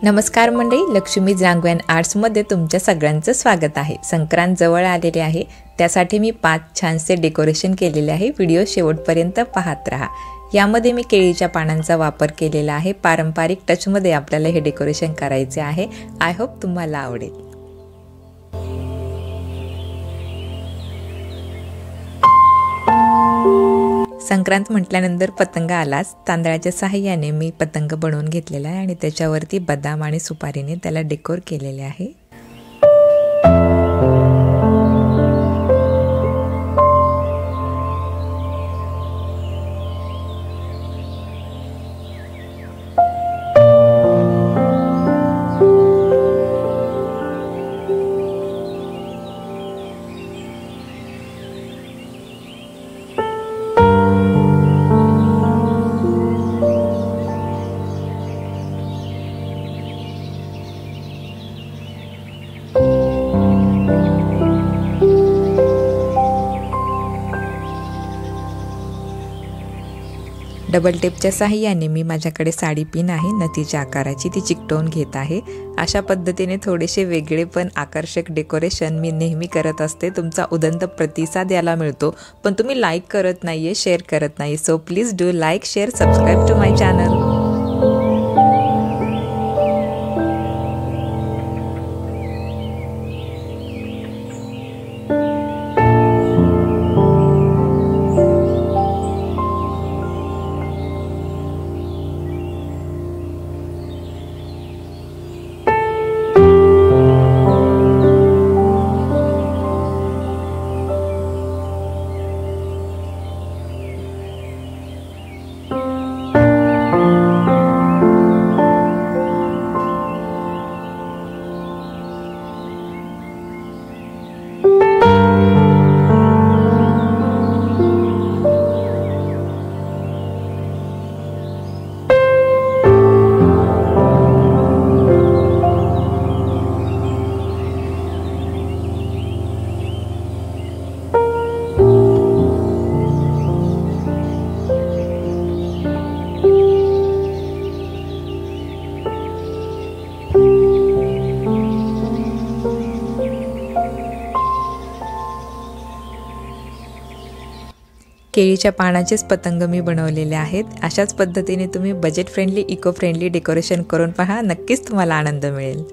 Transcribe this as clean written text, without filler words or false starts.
नमस्कार मंडळी, लक्ष्मी जांगवे अँड आर्ट्समध्ये तुमच्या सगळ्यांचं स्वागत आहे। संक्रांत जवळ आलेली आहे, त्यासाठी मी 5 छानसे डेकोरेशन केलेले आहे। व्हिडिओ शेवटपर्यंत पाहत रहा। यामध्ये मी केळीच्या पानांचा वापर केलेला आहे। पारंपरिक टचमध्ये आपल्याला हे डेकोरेशन करायचे आहे। आय होप तुम्हाला आवडेल। संक्रांत म्हटल्यानंतर पतंग आलाच। तांदळाच्या सहाय्याने मी पतंग बनवून घेतलेला आहे आणि त्याच्यावरती बदाम आणि सुपारीने त्याला डेकोर केलेले आहे। डबल टेपच्या सहाय्याने मी माझ्याकडे साडी पिन आहे नथीच्या आकाराची, ती चिकटवून घेत आहे। अशा पद्धतीने थोडेसे वेगळे पण आकर्षक डेकोरेशन मी नेहमी करत असते। तुमचा उदंत प्रतिसाद याला मिळतो, पण तुम्ही लाईक करत नाहीये, शेअर करत नाही। So please do like, share, subscribe to my channel. केळीच्या पानाचेच पतंग मी बनवलेले आहेत। अशाच पद्धतीने तुम्ही budget friendly, eco friendly decoration करून पहा, नक्कीच तुम्हाला आनंद मिळेल।